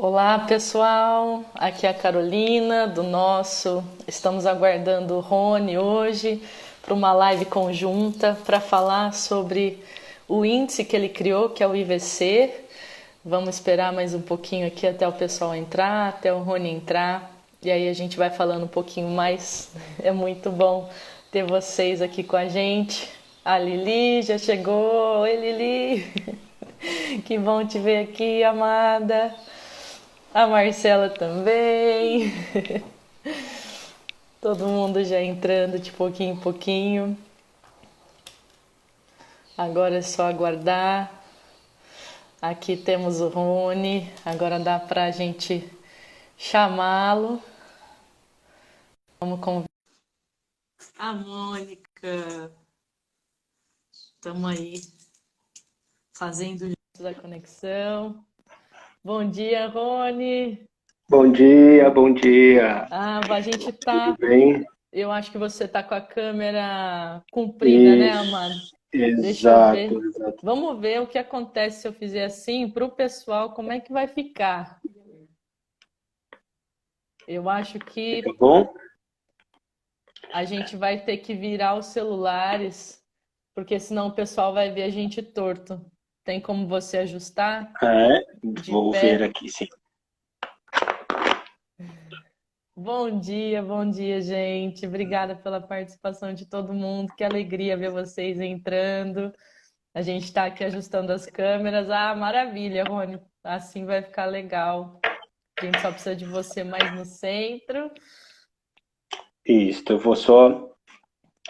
Olá, pessoal. Aqui é a Carolina do nosso. Estamos aguardando o Rony hoje para uma live conjunta para falar sobre o índice que ele criou, que é o IVC. Vamos esperar mais um pouquinho aqui até o pessoal entrar, até o Rony entrar. E aí a gente vai falando um pouquinho mais. É muito bom ter vocês aqui com a gente. A Lili já chegou. Oi, Lili. Que bom te ver aqui, amada. A Marcela também. Todo mundo já entrando de pouquinho em pouquinho. Agora é só aguardar. Aqui temos o Rony. Agora dá pra gente chamá-lo. Vamos convidar a Mônica. Estamos aí fazendo juntos a conexão. Bom dia, Rony. Bom dia, bom dia. A gente Tudo tá. bem? Eu acho que você tá com a câmera comprida, né, amado? Isso, Deixa eu exato, ver. exato. Vamos ver o que acontece se eu fizer assim para o pessoal, como é que vai ficar. Eu acho Fica que bom? a gente vai ter que virar os celulares, porque senão o pessoal vai ver a gente torto. Tem como você ajustar É, de vou ver pé? aqui, sim. Bom dia, gente. Obrigada pela participação de todo mundo. Que alegria ver vocês entrando. A gente está aqui ajustando as câmeras. Ah, maravilha, Rony. Assim vai ficar legal. A gente só precisa de você mais no centro. Isso, eu vou só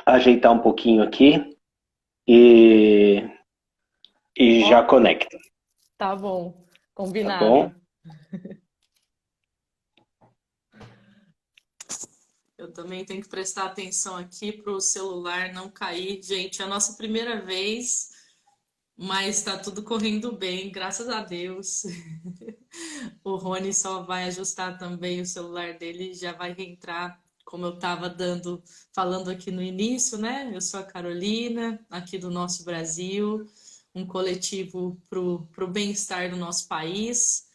ajeitar um pouquinho aqui e, e já Ó, conecto, tá bom. tá bom? Combinado. Eu também tenho que prestar atenção aqui para o celular não cair. Gente, é a nossa primeira vez, mas está tudo correndo bem, graças a Deus. O Rony só vai ajustar também o celular dele e já vai reentrar, como eu estava falando aqui no início, né? Eu sou a Carolina, aqui do nosso Brasil, um coletivo para o bem-estar do nosso país.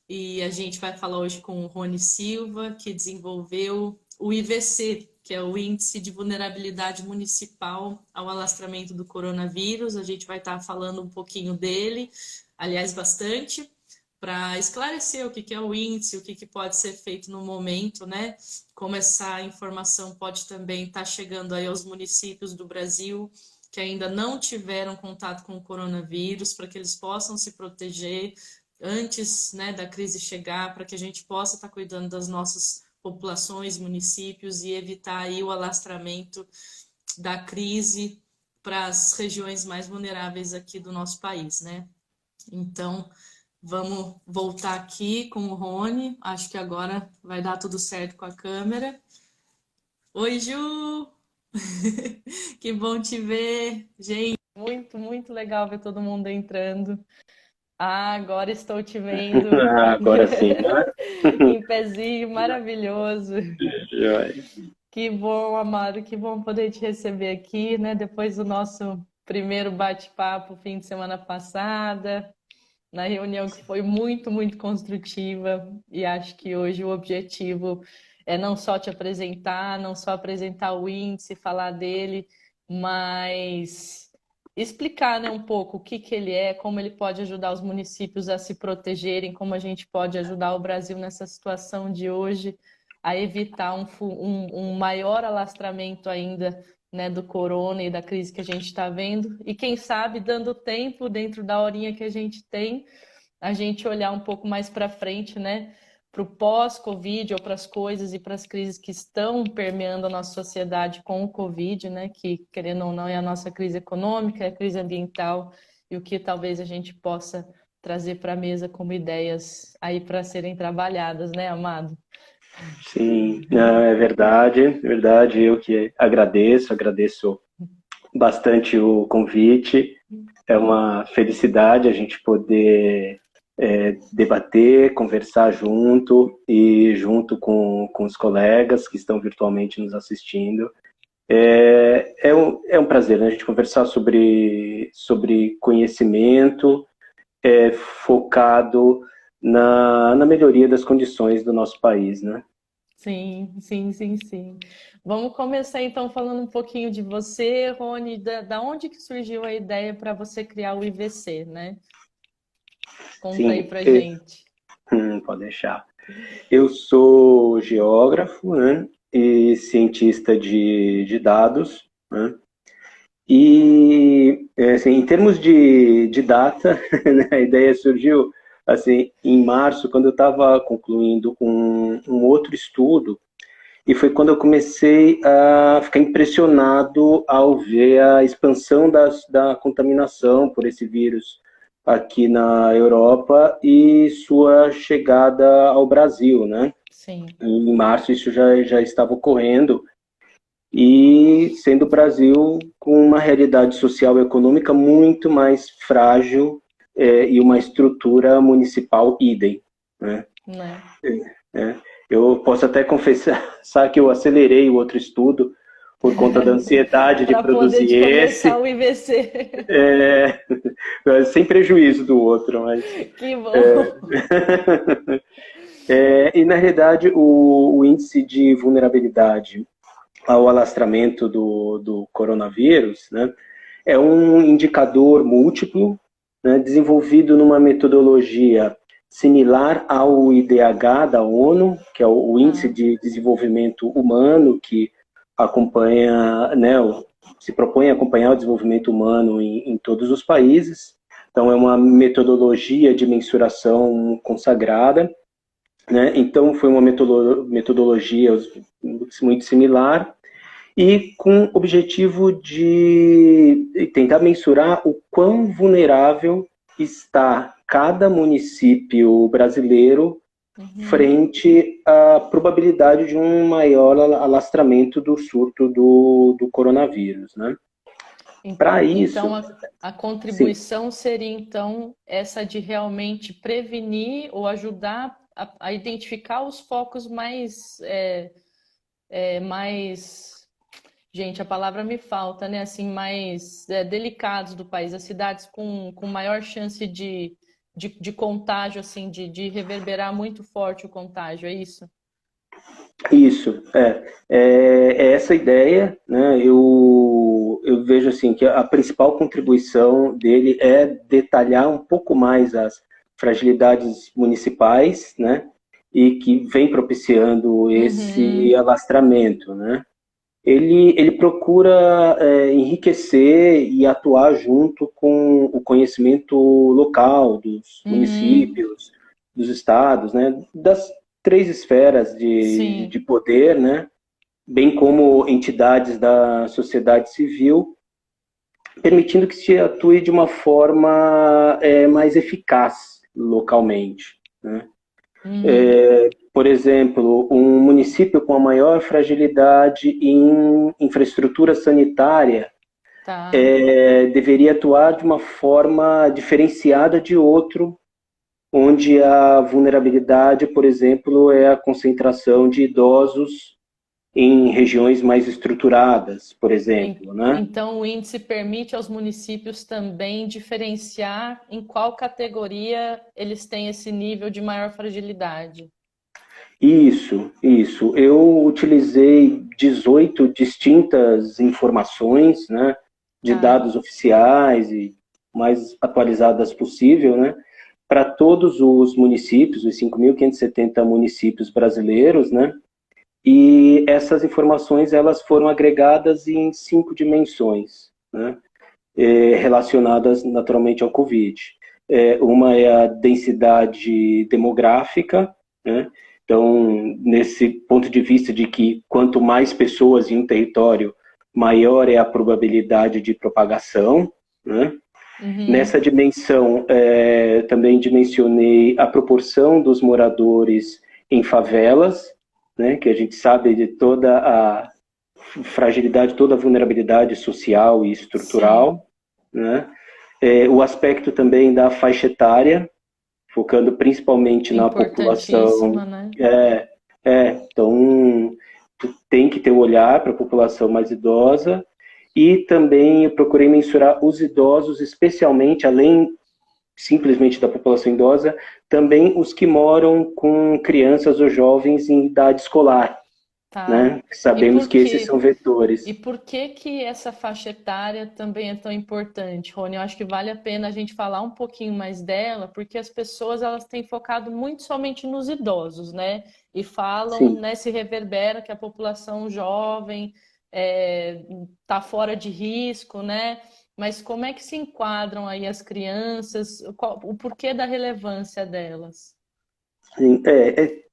E a gente vai falar hoje com o Rony Silva, que desenvolveu o IVC, que é o Índice de Vulnerabilidade Municipal ao Alastramento do Coronavírus. A gente vai estar falando um pouquinho dele, aliás, bastante, para esclarecer o que é o índice, o que pode ser feito no momento, né? Como essa informação pode também estar chegando aí aos municípios do Brasil que ainda não tiveram contato com o coronavírus, para que eles possam se proteger antes, né, da crise chegar, para que a gente possa estar cuidando das nossas populações, municípios e evitar aí o alastramento da crise para as regiões mais vulneráveis aqui do nosso país, né? Então, vamos voltar aqui com o Rony. Acho que agora vai dar tudo certo com a câmera. Oi, Ju! Que bom te ver, gente. Muito legal ver todo mundo entrando. Ah, agora estou te vendo Agora sim, né? em pezinho, maravilhoso. Joia. Que bom, amado, que bom poder te receber aqui, né? Depois do nosso primeiro bate-papo fim de semana passada, na reunião que foi muito construtiva, e acho que hoje o objetivo é não só te apresentar, não só apresentar o índice, falar dele, mas explicar, né, um pouco o que ele é, como ele pode ajudar os municípios a se protegerem, como a gente pode ajudar o Brasil nessa situação de hoje a evitar um maior alastramento ainda, né, do corona e da crise que a gente está vendo. E quem sabe, dando tempo dentro da horinha que a gente tem, a gente olhar um pouco mais para frente, né, para o pós-Covid ou para as coisas e para as crises que estão permeando a nossa sociedade com o Covid, né, que, querendo ou não, é a nossa crise econômica, é a crise ambiental e o que talvez a gente possa trazer para a mesa como ideias aí para serem trabalhadas, né, amado? Sim, não, é verdade, verdade. Eu que agradeço bastante o convite. É uma felicidade a gente poder debater, conversar junto e junto com os colegas que estão virtualmente nos assistindo. É um prazer, né, a gente conversar sobre conhecimento focado na melhoria das condições do nosso país, né? Sim, sim, sim, sim. Vamos começar então falando um pouquinho de você, Rony, da onde que surgiu a ideia para você criar o IVC, né? Conta aí Sim, pra gente. pode deixar. Eu sou geógrafo, né, e cientista de dados, né, e assim, em termos de data, né, a ideia surgiu assim em março, quando eu estava concluindo um outro estudo, e foi quando eu comecei a ficar impressionado ao ver a expansão da contaminação por esse vírus aqui na Europa e sua chegada ao Brasil, né? Sim. Em março isso já estava ocorrendo, e sendo o Brasil com uma realidade social e econômica muito mais frágil, e uma estrutura municipal idem, né? Né? É, eu posso até confessar que eu acelerei o outro estudo por conta da ansiedade de Para poder produzir de começar esse, o IVC. é, sem prejuízo do outro, mas Que bom. e na realidade o índice de vulnerabilidade ao alastramento do coronavírus, né, é um indicador múltiplo, né, desenvolvido numa metodologia similar ao IDH da ONU, que é o Índice Ah, de Desenvolvimento Humano, que acompanha, né, se propõe a acompanhar o desenvolvimento humano em todos os países. Então, é uma metodologia de mensuração consagrada, né? Então, foi uma metodologia muito similar, e com o objetivo de tentar mensurar o quão vulnerável está cada município brasileiro uhum. frente à probabilidade de um maior alastramento do surto do coronavírus, né? Para Então, isso, a sim, contribuição seria, então, essa de realmente prevenir ou ajudar a identificar os focos mais, gente, a palavra me falta, né? Assim, mais delicados do país, as cidades com maior chance de contágio, assim, de reverberar muito forte o contágio, é isso? isso, é essa ideia, né? Eu vejo assim que a principal contribuição dele é detalhar um pouco mais as fragilidades municipais, né? E que vem propiciando esse Uhum, alastramento, né? Ele procura enriquecer e atuar junto com o conhecimento local dos uhum, municípios, dos estados, né, das três esferas de sim. poder, né, bem como entidades da sociedade civil, permitindo que se atue de uma forma mais eficaz localmente, né? Uhum, Por exemplo, um município com a maior fragilidade em infraestrutura sanitária tá. deveria atuar de uma forma diferenciada de outro, onde a vulnerabilidade, por exemplo, é a concentração de idosos em regiões mais estruturadas, por exemplo, né? Então, o índice permite aos municípios também diferenciar em qual categoria eles têm esse nível de maior fragilidade. Isso. Eu utilizei 18 distintas informações, né, de Tá. dados oficiais e mais atualizadas possível, né, para todos os municípios, os 5.570 municípios brasileiros, né, e essas informações elas foram agregadas em 5 dimensões, né, relacionadas naturalmente ao Covid. Uma é a densidade demográfica, né? Então, nesse ponto de vista de que quanto mais pessoas em um território, maior é a probabilidade de propagação, né? Nessa Uhum. dimensão, também dimensionei a proporção dos moradores em favelas, né? Que a gente sabe de toda a fragilidade, toda a vulnerabilidade social e Sim, estrutural, né? O aspecto também da faixa etária, focando principalmente na população. importantíssima, né? Então, tem que ter o um olhar para a população mais idosa, e também eu procurei mensurar os idosos, especialmente, além simplesmente da população idosa, também os que moram com crianças ou jovens em idade escolar, Tá. né? E Sabemos por que esses são quê? E vetores. por que que essa faixa etária também é tão importante, Rony? Eu acho que vale a pena a gente falar um pouquinho mais dela, porque as pessoas elas têm focado muito somente nos idosos, né? E falam, Sim. né, se reverbera que a população jovem está fora de risco, né? Mas como é que se enquadram aí as crianças? O porquê da relevância delas? Sim,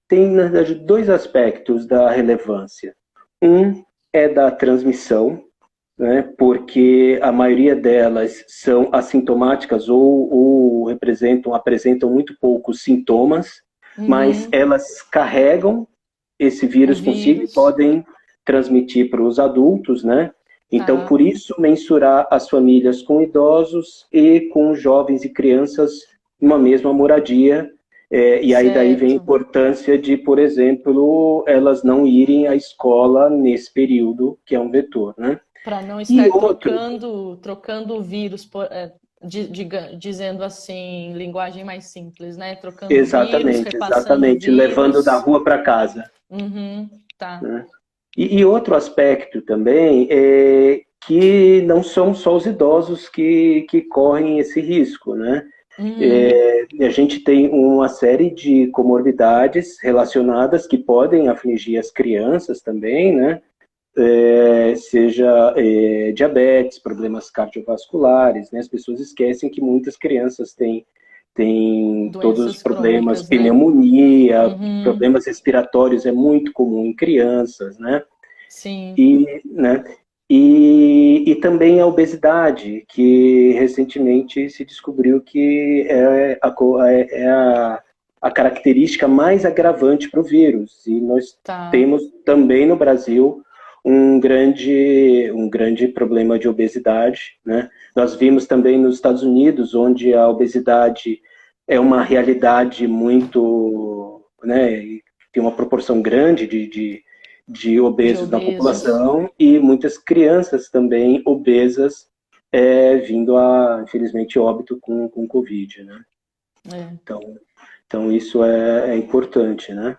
tem, na verdade, dois aspectos da relevância. Um é da transmissão, né, porque a maioria delas são assintomáticas ou apresentam muito poucos sintomas, mas Uhum, elas carregam esse o vírus consigo e vírus, podem transmitir para os adultos, né? Então, tá? por isso, mensurar as famílias com idosos e com jovens e crianças numa mesma moradia. E aí daí vem a Certo. importância de, por exemplo, elas não irem à escola nesse período, que é um vetor, né? Para não E estar outro, trocando o vírus, dizendo assim, em linguagem mais simples, né? Trocando o vírus, exatamente, repassando o exatamente, levando da vírus. rua para casa, Uhum, tá. né? E outro aspecto também é que não são só os idosos que correm esse risco, né? Uhum, A gente tem uma série de comorbidades relacionadas que podem afligir as crianças também, né? Seja diabetes, problemas cardiovasculares, né? As pessoas esquecem que muitas crianças têm todos os doenças problemas, crônicas, né? pneumonia, Uhum, problemas respiratórios é muito comum em crianças, né? sim, Né? E também a obesidade, que recentemente se descobriu que é a característica mais agravante para o vírus. E nós tá. temos também no Brasil um grande problema de obesidade, né? Nós vimos também nos Estados Unidos, onde a obesidade é uma realidade muito, né, tem uma proporção grande de De obesos na obesos. população e muitas crianças também obesas vindo a, infelizmente, óbito com Covid, né? É. Então, então isso é importante, né?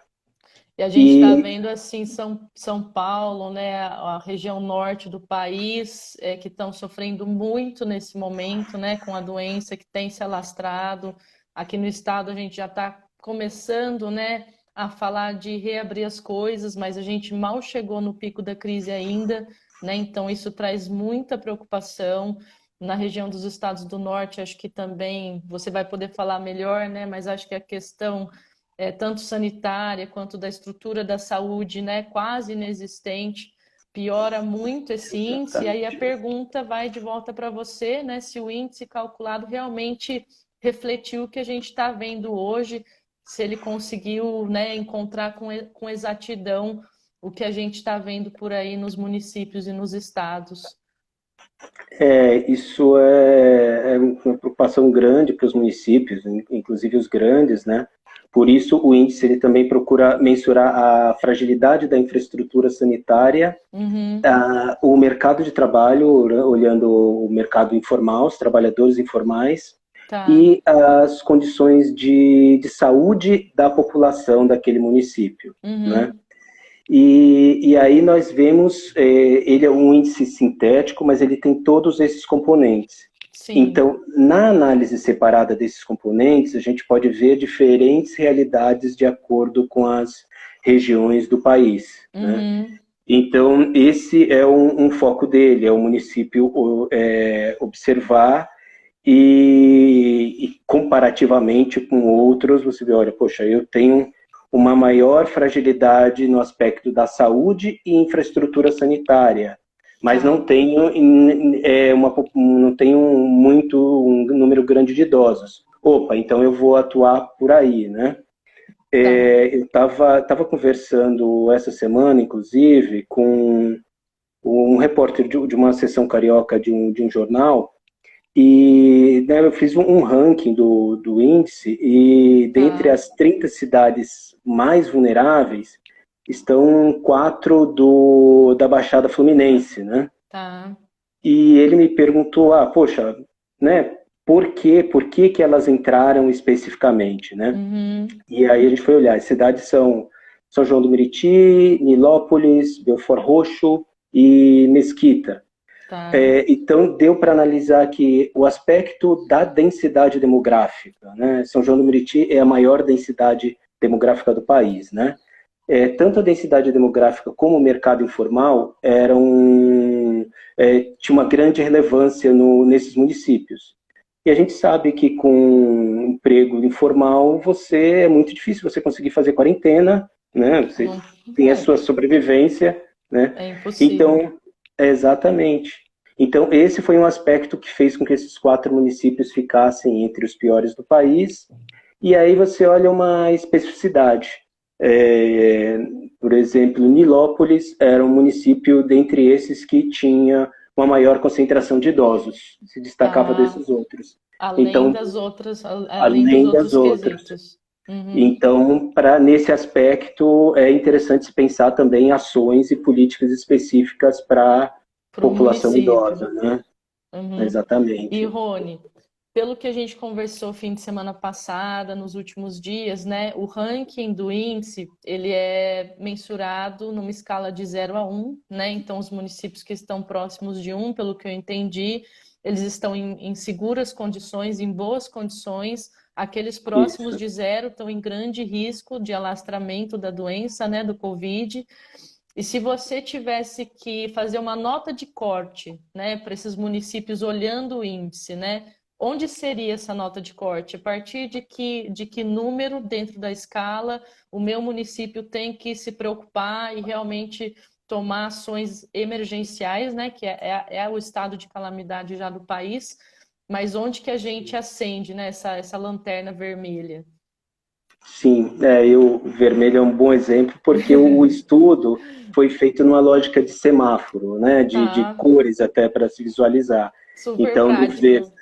E a gente está E vendo assim São Paulo, né, a região norte do país, que estão sofrendo muito nesse momento, né, com a doença que tem se alastrado. Aqui no estado a gente já está começando, né, a falar de reabrir as coisas, mas a gente mal chegou no pico da crise ainda, né? Então isso traz muita preocupação. Na região dos estados do norte, acho que também você vai poder falar melhor, né? Mas acho que a questão tanto sanitária quanto da estrutura da saúde, né, quase inexistente, piora muito esse índice. E aí a exatamente. pergunta vai de volta para você, né, se o índice calculado realmente refletiu o que a gente está vendo hoje, se ele conseguiu, né, encontrar com exatidão o que a gente está vendo por aí nos municípios e nos estados. Isso é uma preocupação grande para os municípios, inclusive os grandes, né? Por isso, o índice ele também procura mensurar a fragilidade da infraestrutura sanitária, Uhum, o mercado de trabalho, né, olhando o mercado informal, os trabalhadores informais, tá, e as condições de saúde da população daquele município, né? uhum, E aí nós vemos, ele é um índice sintético, mas ele tem todos esses componentes. sim, Então, na análise separada desses componentes, a gente pode ver diferentes realidades de acordo com as regiões do país, né? uhum, Então, esse é um foco dele, é o município observar e comparativamente com outros, você vê, olha, poxa, eu tenho uma maior fragilidade no aspecto da saúde e infraestrutura sanitária, mas não tá, tenho, não tenho um número grande de idosos. Opa, então eu vou atuar por aí, né? tá, Eu estava conversando essa semana, inclusive, com um repórter de uma seção carioca de um jornal, e né, eu fiz um ranking do índice, e dentre tá, as 30 cidades mais vulneráveis, estão quatro da Baixada Fluminense, né? tá. E ele me perguntou, poxa, né, por que que elas entraram especificamente, né? Uhum. E aí a gente foi olhar, as cidades são São João do Meriti, Nilópolis, Belford Roxo e Mesquita. Tá. Então, deu para analisar que o aspecto da densidade demográfica, né? São João do Meriti é a maior densidade demográfica do país, né? Tanto a densidade demográfica como o mercado informal tinha uma grande relevância nesses municípios. E a gente sabe que com emprego informal é muito difícil você conseguir fazer quarentena, né? Você Não, tem a sua sobrevivência, né? é impossível. Então, exatamente. Então, esse foi um aspecto que fez com que esses 4 municípios ficassem entre os piores do país. E aí você olha uma especificidade. É, por exemplo, Nilópolis era um município dentre esses que tinha uma maior concentração de idosos, se destacava Tá. desses outros. Além Então, das outras, além dos além das outros outras. quesitos. Uhum. Então, nesse aspecto, é interessante se pensar também ações e políticas específicas para a Para o população município. idosa, né? Uhum. E, Exatamente. Rony, pelo que a gente conversou fim de semana passada, nos últimos dias, né, o ranking do índice, ele é mensurado numa escala de 0 a 1, né? Então, os municípios que estão próximos de 1, pelo que eu entendi, eles estão em seguras condições, em boas condições. Aqueles próximos Isso. de 0 estão em grande risco de alastramento da doença, né, do Covid. E se você tivesse que fazer uma nota de corte, né, para esses municípios olhando o índice, né, onde seria essa nota de corte? A partir de que número dentro da escala o meu município tem que se preocupar e realmente tomar ações emergenciais, né, que é o estado de calamidade já do país, mas onde que a gente acende, né, essa lanterna vermelha? Sim, o vermelho é um bom exemplo porque o estudo foi feito numa lógica de semáforo, né, de Tá, cores até para se visualizar. super Então, do verde, prático.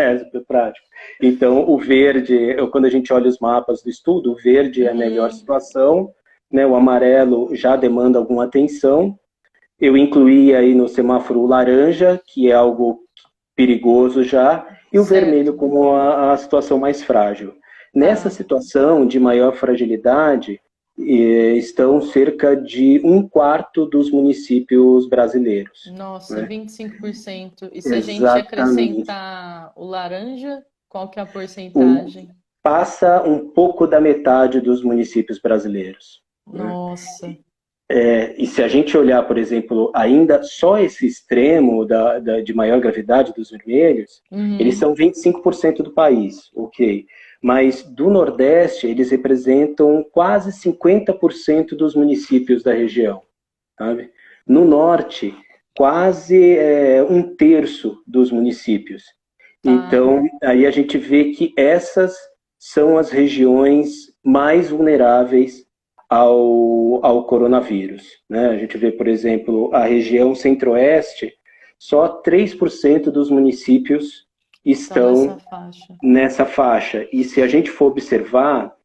é super prático. Então, o verde, quando a gente olha os mapas do estudo, o verde é a melhor Uhum, situação, né, o amarelo já demanda alguma atenção. Eu incluí aí no semáforo o laranja, que é algo perigoso já, e o vermelho certo. como a situação mais frágil. Nessa Tá. situação de maior fragilidade, estão cerca de um quarto dos municípios brasileiros. Nossa, Né? 25%. E se a gente Exatamente. acrescentar o laranja, qual que é a Um, porcentagem? passa um pouco da metade dos municípios brasileiros. Né? Nossa. E se a gente olhar, por exemplo, ainda só esse extremo de maior gravidade dos vermelhos, eles Uhum. são 25% do país, ok. Mas do Nordeste, eles representam quase 50% dos municípios da região. Sabe? No Norte, quase um terço dos municípios. Tá. Então, aí a gente vê que essas são as regiões mais vulneráveis ao coronavírus. Né? A gente vê, por exemplo, a região centro-oeste, só 3% dos municípios Estão nessa estão faixa. nessa faixa. E se a gente for observar,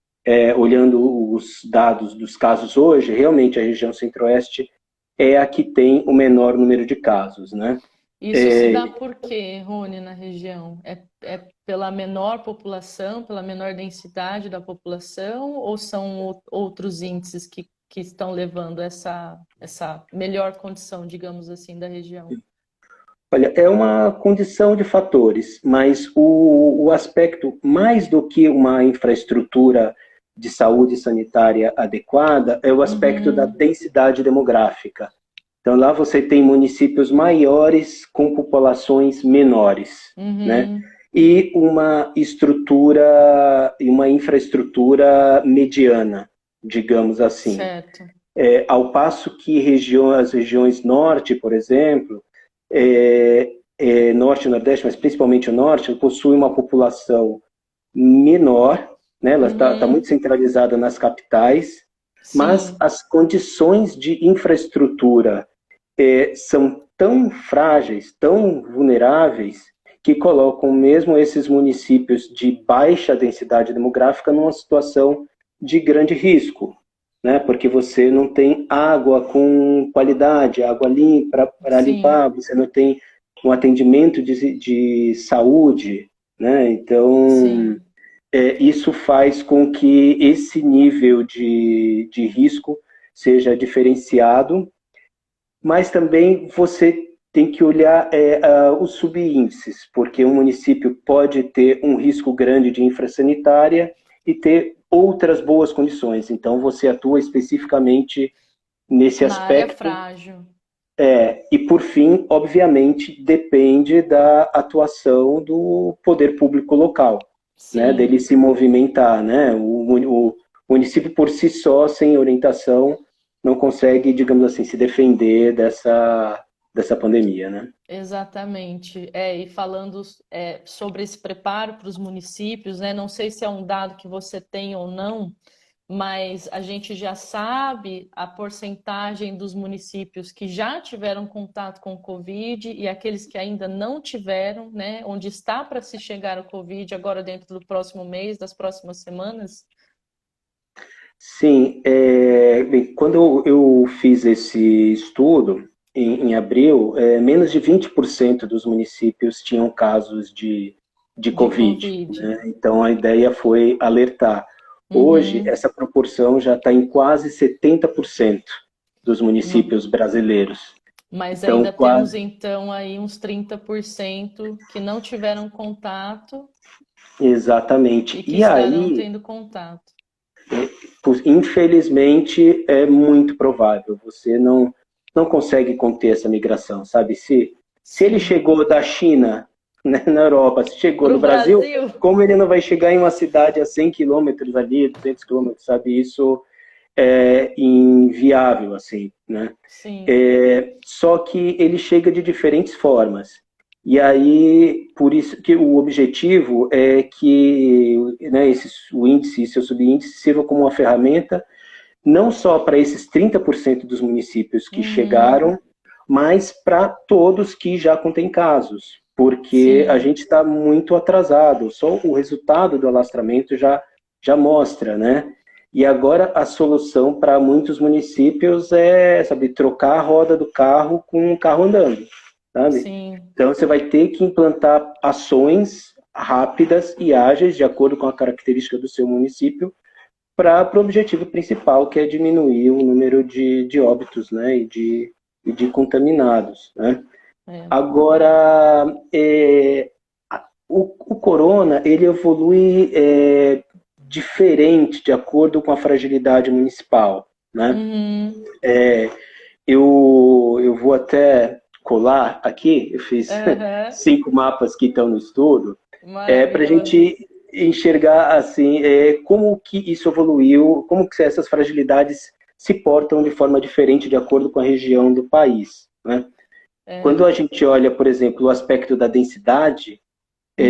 olhando os dados dos casos hoje, realmente a região centro-oeste é a que tem o menor número de casos. Né? Isso se É, dá por quê, Rony, na região? É pela menor população, pela menor densidade da população, ou são outros índices que estão levando essa melhor condição, digamos assim, da região? Olha, é uma condição de fatores, mas o aspecto, mais do que uma infraestrutura de saúde sanitária adequada, é o aspecto da Uhum. densidade demográfica. Então, lá você tem municípios maiores com populações menores, né? Uhum. E uma infraestrutura mediana, digamos assim. Certo. Ao passo que as regiões norte, por exemplo, norte e nordeste, mas principalmente o norte, possui uma população menor, né? Ela está muito Uhum. centralizada nas capitais, mas Sim, as condições de infraestrutura são tão frágeis, tão vulneráveis, que colocam mesmo esses municípios de baixa densidade demográfica numa situação de grande risco, né? Porque você não tem água com qualidade, água limpa para sim. limpar, você não tem um atendimento de saúde, né? Então, sim. isso faz com que esse nível de risco seja diferenciado, mas também você tem que olhar os subíndices, porque um município pode ter um risco grande de infrassanitária e ter outras boas condições. Então, você atua especificamente nesse Na área aspecto. frágil. E, por fim, obviamente, depende da atuação do poder público local, né, Sim. dele se movimentar, né? O município por si só, sem orientação, não consegue, digamos assim, se defender dessa pandemia, né? Exatamente. E falando sobre esse preparo para os municípios, né? Não sei se é um dado que você tem ou não, mas a gente já sabe a porcentagem dos municípios que já tiveram contato com o Covid e aqueles que ainda não tiveram, né? Onde está para se chegar o Covid agora dentro do próximo mês, das próximas semanas. Sim, bem, quando eu fiz esse estudo, em abril, menos de 20% dos municípios tinham casos de De Covid, Covid. né? Então, a ideia foi alertar. Hoje, Uhum. essa proporção já está em quase 70% dos No- municípios brasileiros. Mas Então, ainda temos quase então aí uns 30% que não tiveram contato exatamente. e que E estarão aí, tendo contato. infelizmente, é muito provável. Você não consegue conter essa migração, sabe? Se ele Sim. chegou da China, né, na Europa, se chegou Para no o Brasil, Brasil? como ele não vai chegar em uma cidade a 100 quilômetros ali, 200 quilômetros, sabe? Isso é inviável, assim, né? Sim. Só que ele chega de diferentes formas. E aí, por isso que o objetivo é que, né, o índice e seu subíndice sirvam como uma ferramenta não só para esses 30% dos municípios que Uhum. chegaram, mas para todos que já contêm casos, porque a Sim. gente está muito atrasado. Só o resultado do alastramento já mostra, né? E agora a solução para muitos municípios é, sabe, trocar a roda do carro com o carro andando, sabe? Sim. Então você vai ter que implantar ações rápidas e ágeis, de acordo com a característica do seu município, para o objetivo principal, que é diminuir o número de óbitos, né, e de contaminados, né? É. Agora, o corona, ele evolui diferente de acordo com a fragilidade municipal, né? Uhum. Eu vou até colar aqui, eu fiz Aham. 5 mapas que estão no estudo, para a Maravilhosos. gente enxergar assim como que isso evoluiu, como que essas fragilidades se portam de forma diferente de acordo com a região do país, né? É. Quando a gente olha, por exemplo, o aspecto da densidade, Uhum.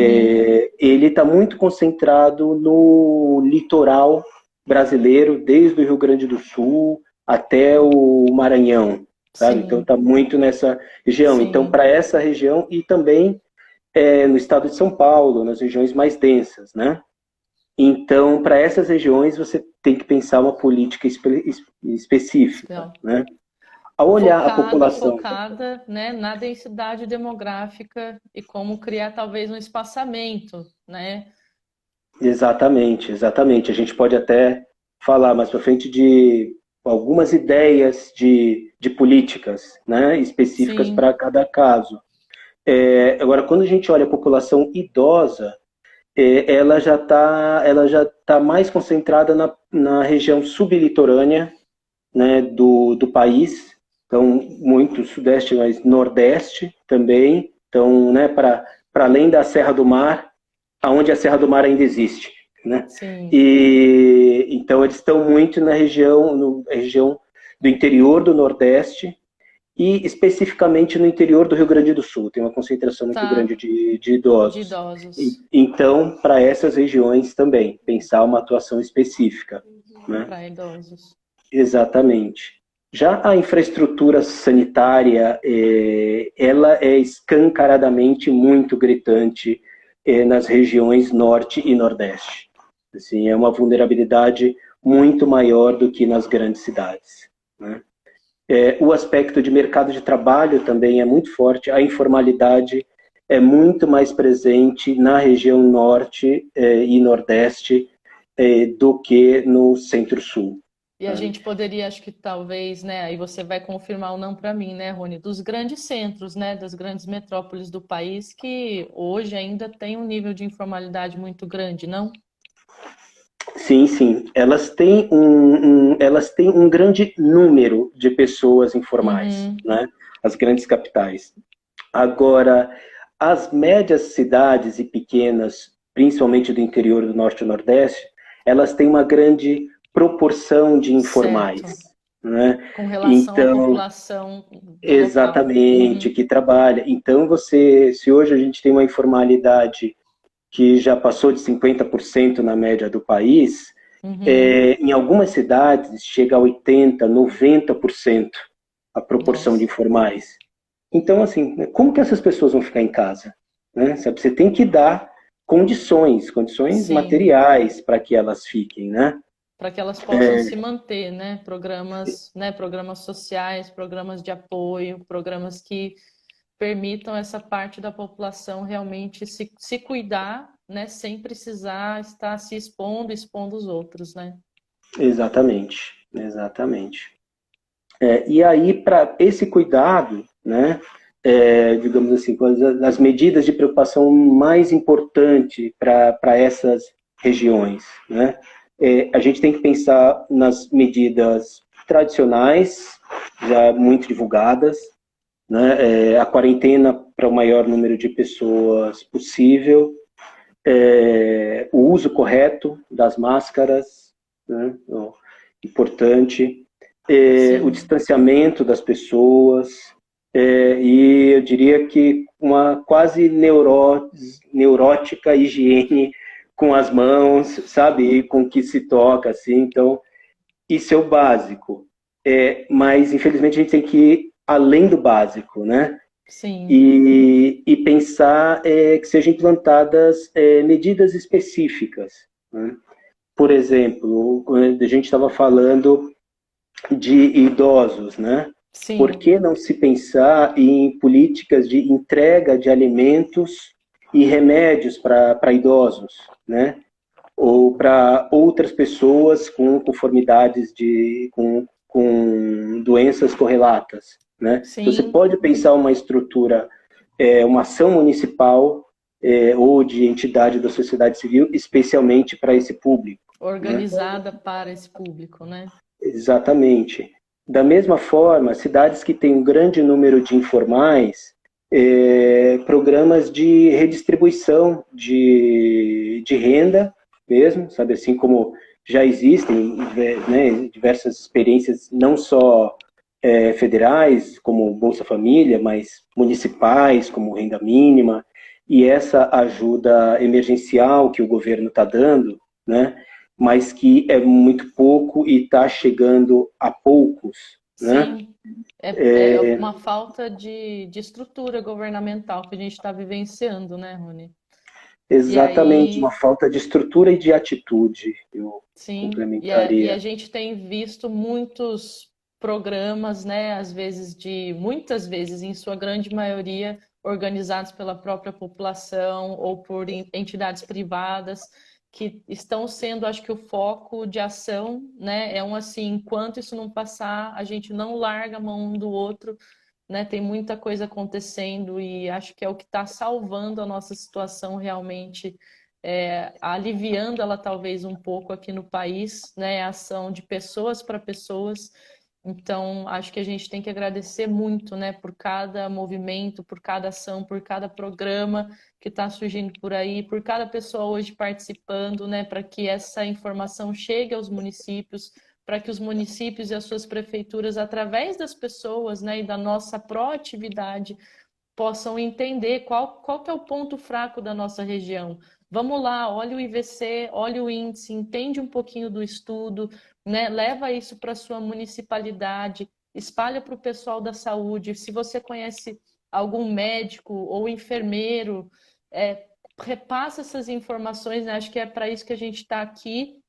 ele está muito concentrado no litoral brasileiro, desde o Rio Grande do Sul até o Maranhão, sabe? Então Sim. está muito nessa região. Então, Sim. para essa região e também no estado de São Paulo, nas regiões mais densas, né? Então, para essas regiões, você tem que pensar uma política específica, Então, né? Ao olhar a população, focada, né, na densidade demográfica e como criar talvez um espaçamento, né? exatamente, exatamente. A gente pode até falar mais para frente de algumas ideias de políticas, né, específicas Sim. para cada caso. Agora, quando a gente olha a população idosa, ela já tá mais concentrada na região sublitorânea, né, do país, então muito sudeste, mas nordeste também, então, né, para além da Serra do Mar, aonde a Serra do Mar ainda existe, né? Sim. E então eles estão muito na região do interior do Nordeste e especificamente no interior do Rio Grande do Sul, tem uma concentração muito grande Tá. de De idosos. idosos Então, para essas regiões também, pensar uma atuação específica, né? para idosos. Exatamente. Já a infraestrutura sanitária, ela é escancaradamente muito gritante nas regiões norte e nordeste. Assim, é uma vulnerabilidade muito maior do que nas grandes cidades, né? O aspecto de mercado de trabalho também é muito forte, a informalidade é muito mais presente na região norte e nordeste do que no centro-sul. E a gente poderia, acho que talvez, né, aí você vai confirmar ou não para mim, né, Rony, dos grandes centros, né, das grandes metrópoles do país que hoje ainda tem um nível de informalidade muito grande, não? Sim, sim. Elas têm um grande número de pessoas informais, Uhum, né? As grandes capitais. Agora, as médias cidades e pequenas, principalmente do interior do Norte e Nordeste, elas têm uma grande proporção de informais, certo. né? Com relação à Então, população do local. exatamente, Uhum, que trabalha. Então, se hoje a gente tem uma informalidade que já passou de 50% na média do país, uhum. em algumas cidades chega a 80%, 90% a proporção de Nossa, informais. Então, assim, como que essas pessoas vão ficar em casa? Né? Sabe, você tem que dar condições sim. materiais para que elas fiquem, né? Para que elas possam se manter, né, programas sociais, programas de apoio, programas que permitam essa parte da população realmente se cuidar, né, sem precisar estar se expondo, expondo os outros, né? Exatamente, exatamente. E aí, para esse cuidado, né, digamos assim, as medidas de preocupação mais importantes para essas regiões, né, a gente tem que pensar nas medidas tradicionais, já muito divulgadas, né, a quarentena para o maior número de pessoas possível, o uso correto das máscaras, né, importante, o Sim, distanciamento das pessoas, e eu diria que uma quase neurótica higiene com as mãos, sabe, e com o que se toca, assim, então, isso é o básico. Mas, infelizmente, a gente tem que ir além do básico, né? sim, E pensar que sejam implantadas medidas específicas, né? Por exemplo, quando a gente estava falando de idosos, né? Por sim, que não se pensar em políticas de entrega de alimentos e remédios para idosos, né? Ou para outras pessoas com conformidades com doenças correlatas, né? Então você sim, pode pensar uma estrutura, uma ação municipal ou de entidade da sociedade civil, especialmente para esse público, né? organizada para esse público, né? Exatamente. Da mesma forma, cidades que têm um grande número de informais, programas de redistribuição de renda mesmo, sabe, assim como já existem, né, diversas experiências, não só federais, como Bolsa Família, mas municipais, como renda mínima, e essa ajuda emergencial que o governo está dando, né, mas que é muito pouco e está chegando a poucos, né? Sim, é uma falta de estrutura governamental que a gente está vivenciando, né, Rony? E Exatamente, uma aí, falta de estrutura e de atitude, eu sim, e a complementaria. gente tem visto muitos programas, né, muitas vezes, em sua grande maioria, organizados pela própria população ou por entidades privadas, que estão sendo, acho que o foco de ação, né, é um assim, enquanto isso não passar, a gente não larga a mão um do outro, né, tem muita coisa acontecendo e acho que é o que está salvando a nossa situação realmente aliviando ela talvez um pouco aqui no país, né? A ação de pessoas para pessoas. Então, acho que a gente tem que agradecer muito, né, por cada movimento, por cada ação, por cada programa que está surgindo por aí, por cada pessoa hoje participando, né, para que essa informação chegue aos municípios, para que os municípios e as suas prefeituras, através das pessoas, né, e da nossa proatividade, possam entender qual que é o ponto fraco da nossa região. Vamos lá, olha o IVC, olha o índice, entende um pouquinho do estudo, né? Leva isso para a sua municipalidade, espalha para o pessoal da saúde. Se você conhece algum médico ou enfermeiro, repassa essas informações, né? Acho que é para isso que a gente está aqui,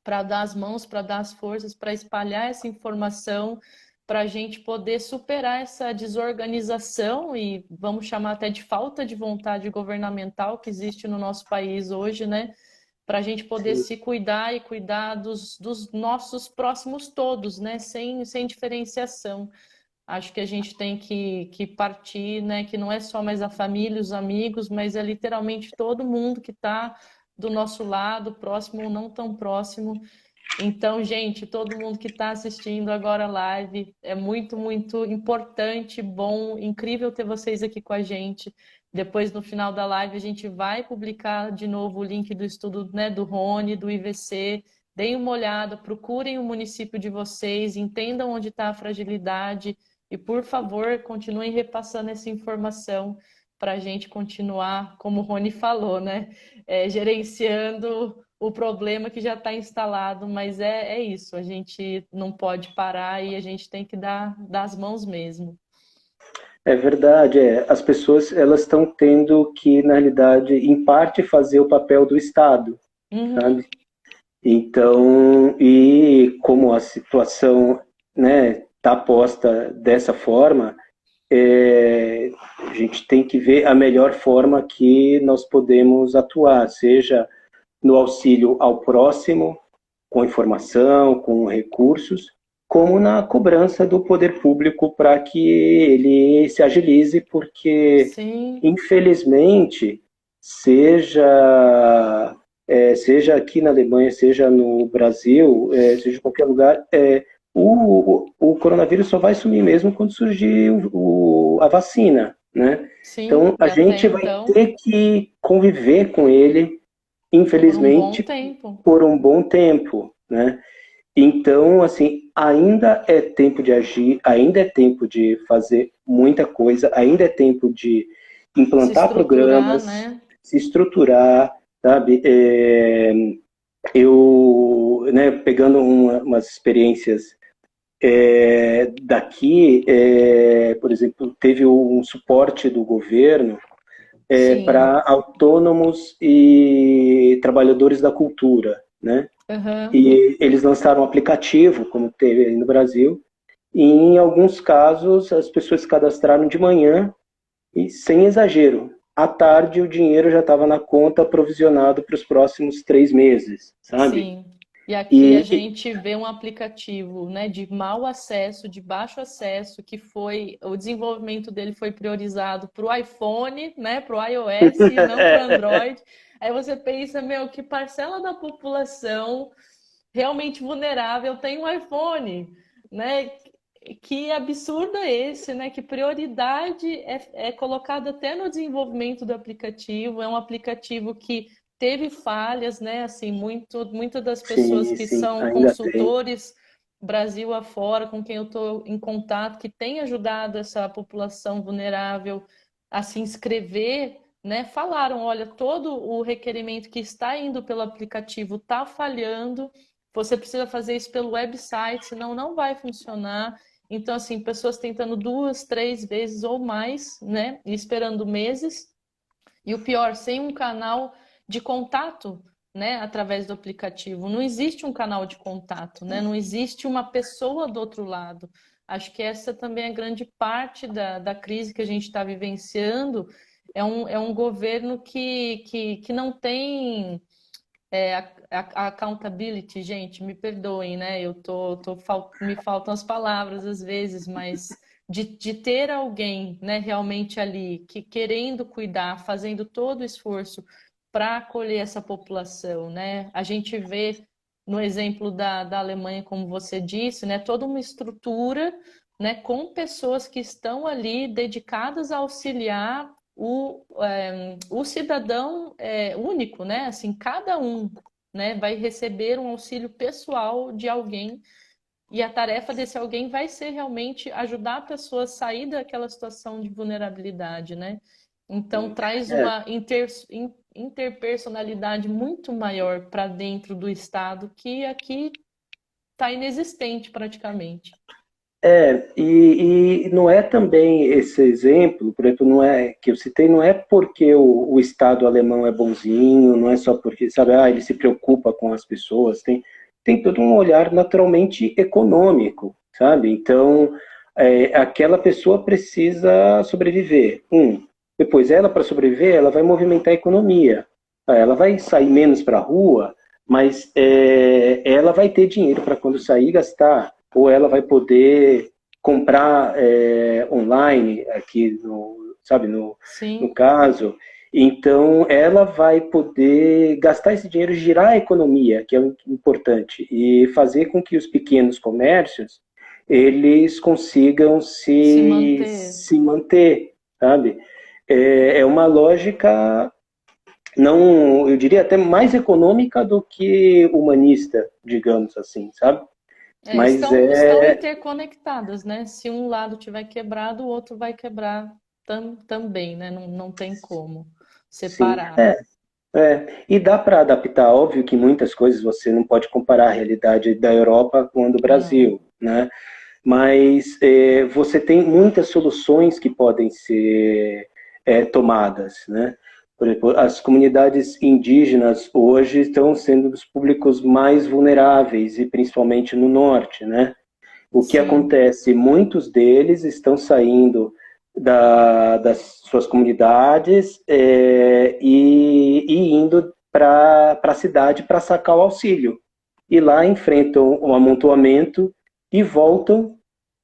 para dar as mãos, para dar as forças, para espalhar essa informação para a gente poder superar essa desorganização e vamos chamar até de falta de vontade governamental que existe no nosso país hoje, né? Para a gente poder Sim. se cuidar e cuidar dos nossos próximos todos, né? Sem diferenciação. Acho que a gente tem que partir, né? Que não é só mais a família, os amigos, mas é literalmente todo mundo que está do nosso lado, próximo ou não tão próximo. Então, gente, todo mundo que está assistindo agora a live, é muito, muito importante, bom, incrível ter vocês aqui com a gente. Depois, no final da live, a gente vai publicar de novo o link do estudo, né, do Rony, do IVC. Deem uma olhada, procurem o município de vocês, entendam onde está a fragilidade e, por favor, continuem repassando essa informação para a gente continuar, como o Rony falou, né, gerenciando o problema que já está instalado, mas é isso, a gente não pode parar e a gente tem que dar as mãos mesmo. É verdade, as pessoas elas estão tendo que, na realidade, em parte, fazer o papel do Estado, sabe? Então, e como a situação, né, está posta dessa forma, a gente tem que ver a melhor forma que nós podemos atuar, seja no auxílio ao próximo, com informação, com recursos, como na cobrança do poder público para que ele se agilize, porque, Sim. infelizmente, seja aqui na Alemanha, seja no Brasil, seja em qualquer lugar, o coronavírus só vai sumir mesmo quando surgir a vacina, né? Sim, então, a gente vai ter que conviver com ele, infelizmente, por um bom tempo, né? Então, assim, ainda é tempo de agir, ainda é tempo de fazer muita coisa, ainda é tempo de implantar programas, né? Se estruturar, sabe? Eu, né, pegando umas experiências daqui, por exemplo, teve um suporte do governo para autônomos e trabalhadores da cultura, né? E eles lançaram um aplicativo, como teve aí no Brasil, e em alguns casos as pessoas se cadastraram de manhã e, sem exagero, à tarde o dinheiro já estava na conta provisionado para os próximos 3 meses, sabe? Sim. E aqui a gente vê um aplicativo, né, de mau acesso, de baixo acesso, que o desenvolvimento dele foi priorizado para o iPhone, né, para o iOS e não para o Android. Aí você pensa, que parcela da população realmente vulnerável tem um iPhone, né? Que absurdo é esse, né? Que prioridade é colocada até no desenvolvimento do aplicativo. É um aplicativo que teve falhas, né? Assim, muitas das pessoas que são consultores Brasil afora, com quem eu estou em contato, que tem ajudado essa população vulnerável a se inscrever, né? Falaram, olha, todo o requerimento que está indo pelo aplicativo está falhando. Você precisa fazer isso pelo website, senão não vai funcionar. Então, assim, pessoas tentando 2, 3 vezes ou mais, né? E esperando meses. E o pior, sem um canal de contato, né? Através do aplicativo. Não existe um canal de contato, né? Não existe uma pessoa do outro lado. Acho que essa também é grande parte da crise que a gente está vivenciando. É um governo que não tem a accountability, gente, me perdoem, né? Me faltam as palavras às vezes, mas de ter alguém, né, realmente ali, que querendo cuidar, fazendo todo o esforço para acolher essa população, né? A gente vê no exemplo da Alemanha, como você disse, né, toda uma estrutura, né, com pessoas que estão ali dedicadas a auxiliar o cidadão único, né? Assim, cada um, né, vai receber um auxílio pessoal de alguém e a tarefa desse alguém vai ser realmente ajudar a pessoa a sair daquela situação de vulnerabilidade, né? Então, traz uma interpersonalidade muito maior para dentro do Estado que aqui está inexistente praticamente. E não é também esse exemplo, por exemplo, não é que eu citei, não é porque o Estado alemão é bonzinho, não é só porque, sabe, ele se preocupa com as pessoas, tem todo um olhar naturalmente econômico, sabe? Então, aquela pessoa precisa sobreviver. Depois, ela, para sobreviver, ela vai movimentar a economia. Ela vai sair menos para a rua, mas ela vai ter dinheiro para quando sair gastar, ou ela vai poder comprar online, aqui sabe, no Sim, caso. Então, ela vai poder gastar esse dinheiro, girar a economia, que é o importante, e fazer com que os pequenos comércios eles consigam se manter. se manter, sabe? É uma lógica, não, eu diria até mais econômica do que humanista, digamos assim, sabe? Mas Estão interconectadas, né? Se um lado tiver quebrado, o outro vai quebrar também, né? Não tem como sim, separar. e dá para adaptar. Óbvio que muitas coisas você não pode comparar a realidade da Europa com a do Não. Brasil, né? Mas você tem muitas soluções que podem ser tomadas, né? Por exemplo, as comunidades indígenas hoje estão sendo dos públicos mais vulneráveis, e principalmente no norte, né? O que Sim, acontece? Muitos deles estão saindo das suas comunidades e indo para a cidade para sacar o auxílio. E lá enfrentam um amontoamento e voltam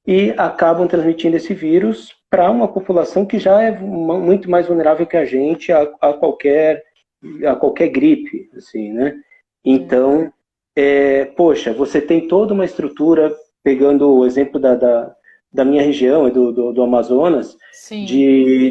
e acabam transmitindo esse vírus para uma população que já é muito mais vulnerável que a gente a qualquer gripe, assim, né? é. Então, poxa, você tem toda uma estrutura, pegando o exemplo da minha região, do Amazonas, Sim.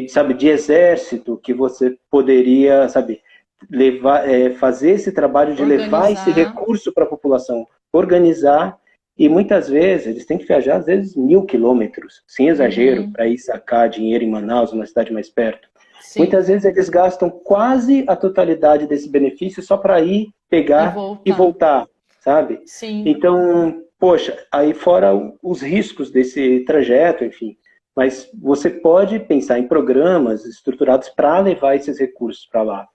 sabe, de exército, que você poderia, sabe, levar, fazer esse trabalho de levar esse Organizar. recurso para a população, organizar, e muitas vezes eles têm que viajar, às vezes, 1.000 quilômetros, sem exagero, Uhum. para ir sacar dinheiro em Manaus, uma cidade mais perto. Sim. Muitas vezes eles gastam quase a totalidade desse benefício só para ir, E pegar e voltar. voltar, sabe? Sim. Então, poxa, aí fora os riscos desse trajeto, enfim. Mas você pode pensar em programas estruturados para levar esses recursos para lá.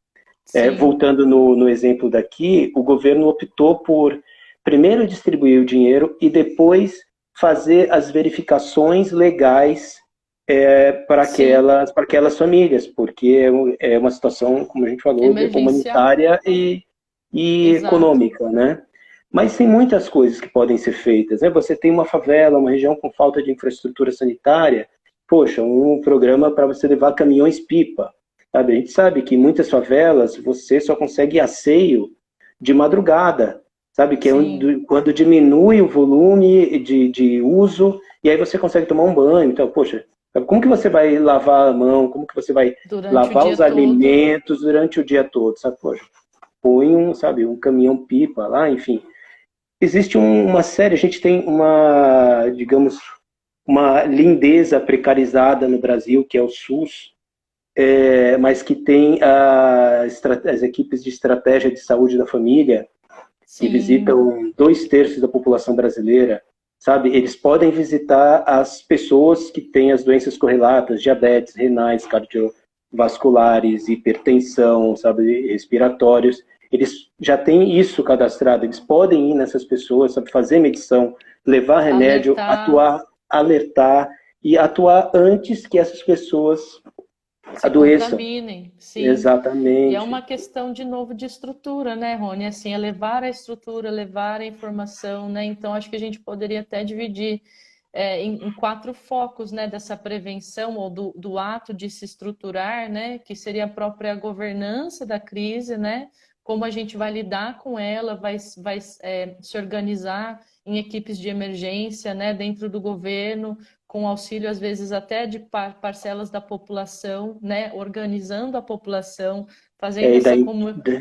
Sim. Voltando no exemplo daqui, o governo optou por primeiro distribuir o dinheiro e depois fazer as verificações legais Sim. para aquelas famílias, porque é uma situação, como a gente falou, Emergencial. humanitária e Exato. econômica, né? Mas tem muitas coisas que podem ser feitas, né? Você tem uma favela, uma região com falta de infraestrutura sanitária, poxa, um programa para você levar caminhões-pipa, sabe? A gente sabe que em muitas favelas você só consegue asseio de madrugada, sabe? Que é Sim. quando diminui o volume de uso e aí você consegue tomar um banho. Então, poxa, como que você vai lavar a mão? Como que você vai Durante o lavar dia os todo. alimentos durante o dia todo? Sabe, poxa, põe um caminhão-pipa lá, enfim. Existe uma série, a gente tem digamos, uma lindeza precarizada no Brasil, que é o SUS, mas que tem as equipes de estratégia de saúde da família, que Sim. visitam 2/3 da população brasileira, sabe? Eles podem visitar as pessoas que têm as doenças correlatas, diabetes, renais, cardiovasculares, hipertensão, sabe? Respiratórios. Eles já têm isso cadastrado, eles podem ir nessas pessoas, sabe? Fazer medição, levar remédio, Alertar. atuar, alertar e atuar antes que essas pessoas Se adoeçam. contaminem, sim. E é uma Exatamente. questão de novo de estrutura, né, Rony? Assim, é levar a estrutura, levar a informação, né? Então, acho que a gente poderia até dividir em quatro focos, né, dessa prevenção ou do ato de se estruturar, né, que seria a própria governança da crise, né? Como a gente vai lidar com ela, vai se organizar em equipes de emergência, né, dentro do governo, com auxílio, às vezes, até de parcelas da população, né? Organizando a população, fazendo E essa daí,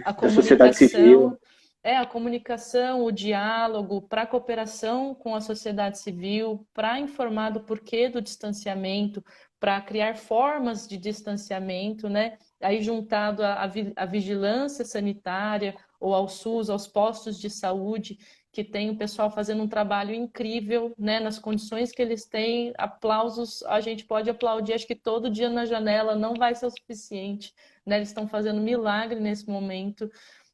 a da sociedade civil. comunicação, a comunicação, o diálogo, para a cooperação com a sociedade civil, para informar do porquê do distanciamento, para criar formas de distanciamento, né? Aí juntado à vigilância sanitária ou ao SUS, aos postos de saúde, que tem o pessoal fazendo um trabalho incrível, né, nas condições que eles têm, aplausos, a gente pode aplaudir, acho que todo dia na janela não vai ser o suficiente, né, eles estão fazendo milagre nesse momento,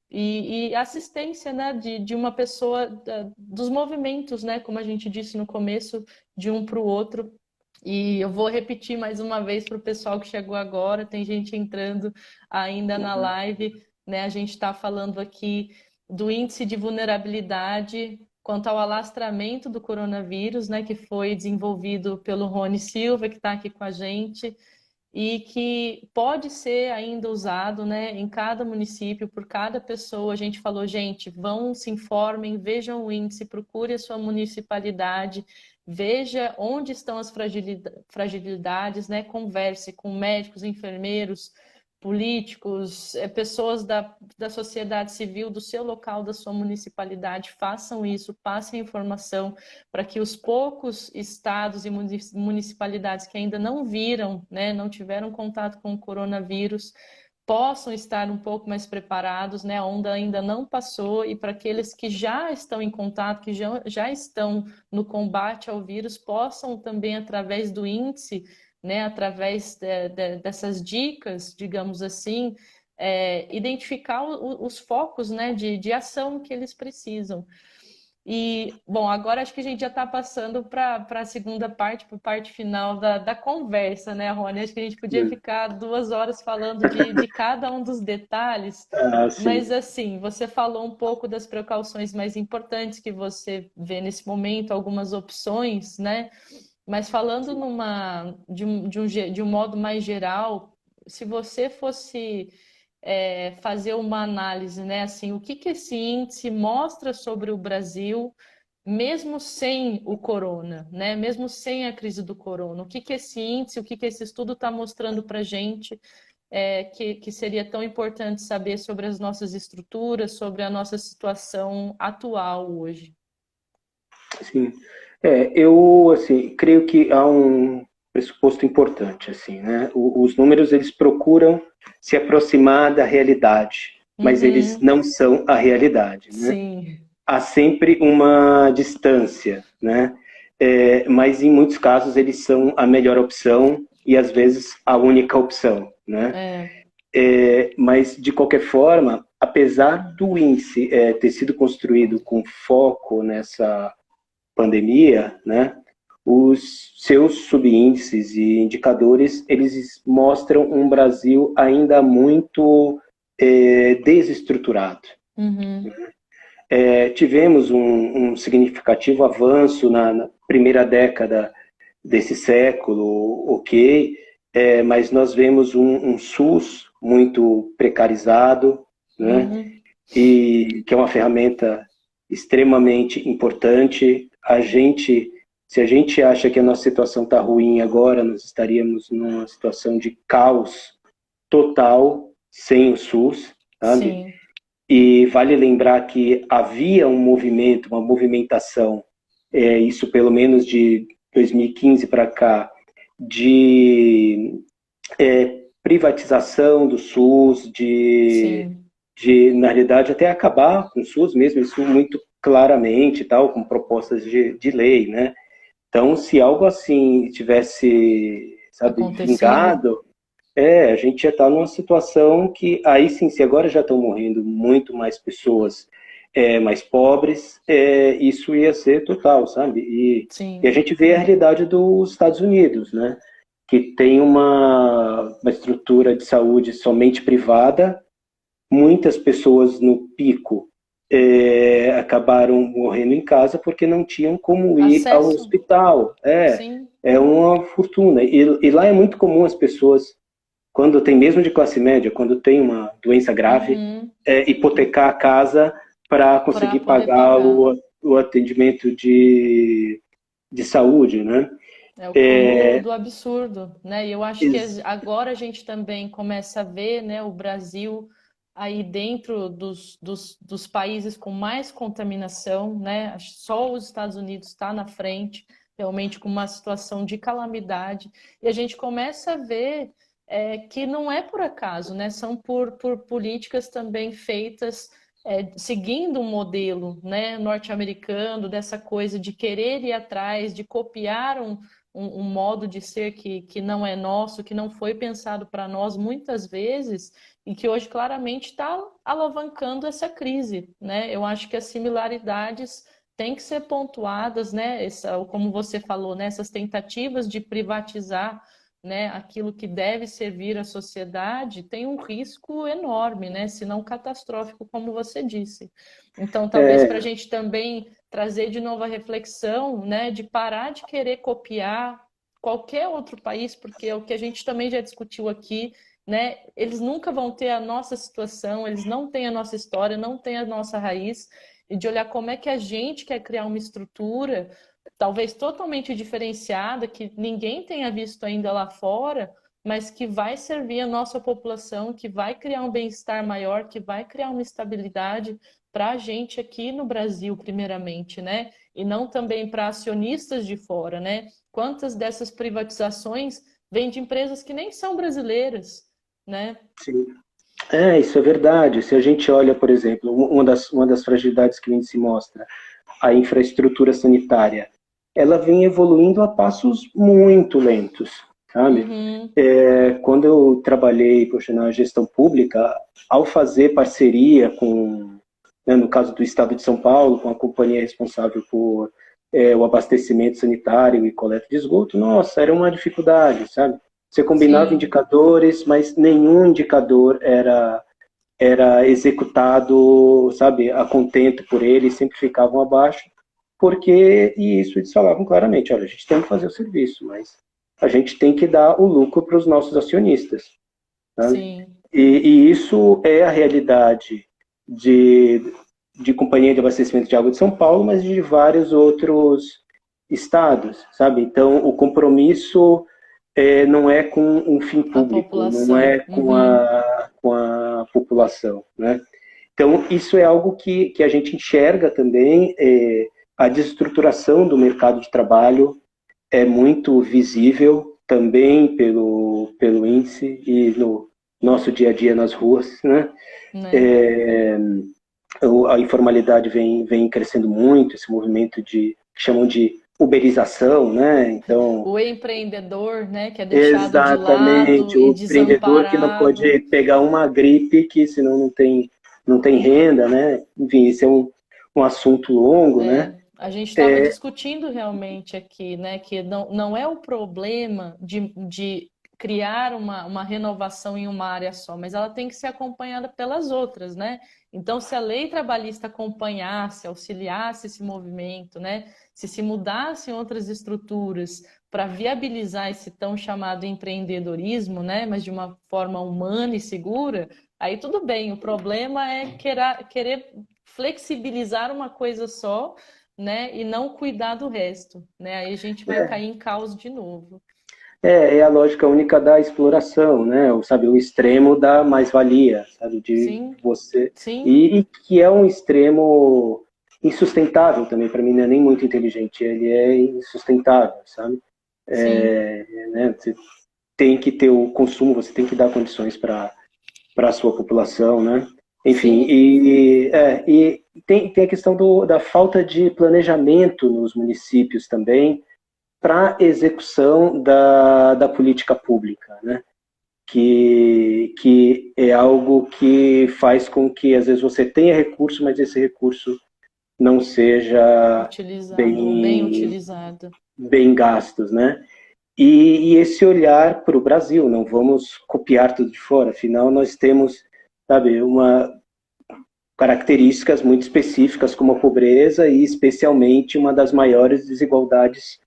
e assistência, né, de uma pessoa, dos movimentos, né, como a gente disse no começo, de um para o outro. E eu vou repetir mais uma vez para o pessoal que chegou agora, tem gente entrando ainda na live, né? A gente está falando aqui do índice de vulnerabilidade quanto ao alastramento do coronavírus, né? Que foi desenvolvido pelo Rony Silva, que está aqui com a gente, e que pode ser ainda usado, né, em cada município, por cada pessoa. A gente falou, gente, vão, se informem, vejam o índice, procure a sua municipalidade, veja onde estão as fragilidades, né, converse com médicos, enfermeiros, políticos, pessoas da sociedade civil, do seu local, da sua municipalidade, façam isso, passem a informação para que os poucos estados e municipalidades que ainda não viram, né, não tiveram contato com o coronavírus, possam estar um pouco mais preparados, né? A onda ainda não passou, e para aqueles que já estão em contato, que já estão no combate ao vírus, possam também, através do índice, né, através dessas dicas, digamos assim, identificar os focos, né, de ação que eles precisam. E, bom, agora acho que a gente já está passando para a segunda parte, para a parte final da conversa, né, Rony? Acho que a gente podia ficar 2 horas falando de cada um dos detalhes, mas, Sim. assim, você falou um pouco das precauções mais importantes que você vê nesse momento, algumas opções, né? Mas falando de um modo mais geral, se você fosse fazer uma análise, né? Assim, o que esse índice mostra sobre o Brasil, mesmo sem o corona, né? Mesmo sem a crise do corona, o que esse índice, o que esse estudo está mostrando para a gente, que seria tão importante saber sobre as nossas estruturas, sobre a nossa situação atual hoje? Sim. Eu, assim, creio que há um pressuposto importante, assim, né? Os números, eles procuram se aproximar da realidade, mas eles Uhum, não são a realidade, né? sim, Há sempre uma distância, né? Mas em muitos casos eles são a melhor opção e às vezes a única opção, né? é, Mas de qualquer forma, apesar do índice ter sido construído com foco nessa pandemia, né, os seus subíndices e indicadores, eles mostram um Brasil ainda muito desestruturado. uhum, Tivemos um significativo avanço na primeira década desse século, ok, mas nós vemos um SUS muito precarizado, né, uhum. e que é uma ferramenta extremamente importante. Se a gente acha que a nossa situação está ruim agora, nós estaríamos numa situação de caos total sem o SUS, sabe? Sim, E vale lembrar que havia um movimento, uma movimentação, isso pelo menos de 2015 para cá, de privatização do SUS, sim. na realidade, até acabar com o SUS mesmo, isso muito claramente, tal, com propostas de lei, né? Então, se algo assim tivesse, sabe, Acontecido? vingado, a gente já está numa situação que, aí sim, se agora já estão morrendo muito mais pessoas mais pobres, isso ia ser total, sabe? E a Sim. gente vê a realidade dos Estados Unidos, né? Que tem uma estrutura de saúde somente privada, muitas pessoas no pico acabaram morrendo em casa porque não tinham como ir ao Acesso? hospital. Sim. É uma fortuna. E lá é muito comum as pessoas, quando tem, mesmo de classe média, quando tem uma doença grave, Uhum. hipotecar a casa para Para conseguir poder pagar pagar. o atendimento de saúde, né? É o cúmulo do absurdo, né? E eu acho que Ex agora a gente também começa a ver, né, o Brasil aí dentro dos países com mais contaminação, né? Acho que só os Estados Unidos está na frente, realmente com uma situação de calamidade. E a gente começa a ver que não é por acaso, né? São por políticas também feitas seguindo um modelo, né, norte-americano, dessa coisa de querer ir atrás, de copiar um modo de ser que não é nosso, que não foi pensado para nós muitas vezes e que hoje claramente está alavancando essa crise, né? Eu acho que as similaridades têm que ser pontuadas, né? Como você falou, né? Essas tentativas de privatizar, né, aquilo que deve servir à sociedade tem um risco enorme, né? Se não catastrófico, como você disse. Então, talvez para a É, gente também trazer de novo a reflexão, né, de parar de querer copiar qualquer outro país, porque é o que a gente também já discutiu aqui, né? Eles nunca vão ter a nossa situação, eles não têm a nossa história, não têm a nossa raiz, e de olhar como é que a gente quer criar uma estrutura, talvez totalmente diferenciada, que ninguém tenha visto ainda lá fora, mas que vai servir a nossa população, que vai criar um bem-estar maior, que vai criar uma estabilidade para a gente aqui no Brasil, primeiramente, né? E não também para acionistas de fora, né? Quantas dessas privatizações vêm de empresas que nem são brasileiras, né? sim. Isso é verdade. Se a gente olha, por exemplo, uma das fragilidades que o índice mostra, a infraestrutura sanitária, ela vem evoluindo a passos muito lentos, sabe? Uhum, Quando eu trabalhei, poxa, na gestão pública, ao fazer parceria com, né, no caso do Estado de São Paulo, com a companhia responsável por o abastecimento sanitário e coleta de esgoto, nossa, era uma dificuldade, sabe? Você combinava sim, indicadores, mas nenhum indicador era executado, sabe, a contento por eles, sempre ficavam abaixo, porque, e isso eles falavam claramente, olha, a gente tem que fazer o serviço, mas a gente tem que dar o lucro para os nossos acionistas, sabe? sim, E isso é a realidade de, de Companhia de Abastecimento de Água de São Paulo, mas de vários outros estados, sabe? Então, o compromisso não é com um fim a público, não é população. com Uhum, a população, né? Então, isso é algo que a gente enxerga também, a desestruturação do mercado de trabalho é muito visível também pelo índice e no nosso dia a dia nas ruas, né? né? A informalidade vem crescendo muito, esse movimento que chamam de uberização, né? Então, O empreendedor, né, que é deixado de lado exatamente, e o empreendedor que não desamparado. pode pegar uma gripe, que senão não tem renda, né? Enfim, esse é um assunto longo, né? A gente estava discutindo realmente aqui, né, que não é o problema de criar uma renovação em uma área só, mas ela tem que ser acompanhada pelas outras, né? Então, se a lei trabalhista acompanhasse, auxiliasse esse movimento, né, se mudassem outras estruturas para viabilizar esse tão chamado empreendedorismo, né, mas de uma forma humana e segura, aí tudo bem. O problema é querer flexibilizar uma coisa só, né, e não cuidar do resto, né? Aí a gente vai cair em caos de novo. é a lógica única da exploração, né? Sabe, o extremo da mais-valia, sabe, de Sim, você sim, e que é um extremo insustentável também para mim, não é nem muito inteligente, ele é insustentável, sabe? sim, Né? Você tem que ter o consumo, você tem que dar condições para a sua população, né? Enfim, sim, e tem a questão da falta de planejamento nos municípios também, para execução da política pública, né? Que é algo que faz com que às vezes você tenha recurso, mas esse recurso não seja utilizado ou bem bem, utilizado. bem gastos, né? E esse olhar para o Brasil, não vamos copiar tudo de fora, afinal nós temos, sabe, características muito específicas como a pobreza e especialmente uma das maiores desigualdades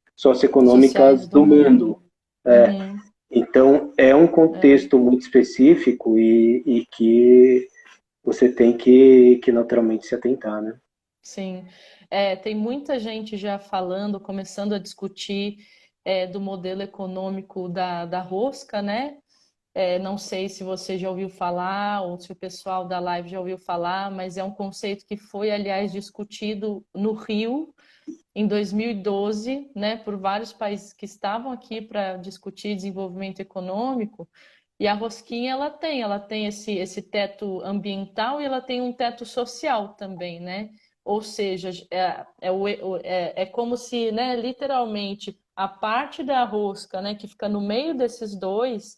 Sociais socioeconômicas do do mundo. mundo. Uhum, Então, é um é, contexto muito específico e que você tem que naturalmente se atentar, né? sim. Tem muita gente já falando, começando a discutir do modelo econômico da rosca, né? Não sei se você já ouviu falar ou se o pessoal da live já ouviu falar, mas é um conceito que foi, aliás, discutido no Rio em 2012, né, por vários países que estavam aqui para discutir desenvolvimento econômico. E a rosquinha ela tem esse teto ambiental e ela tem um teto social também, né? Ou seja, é como se, né, literalmente a parte da rosca, né, que fica no meio desses dois,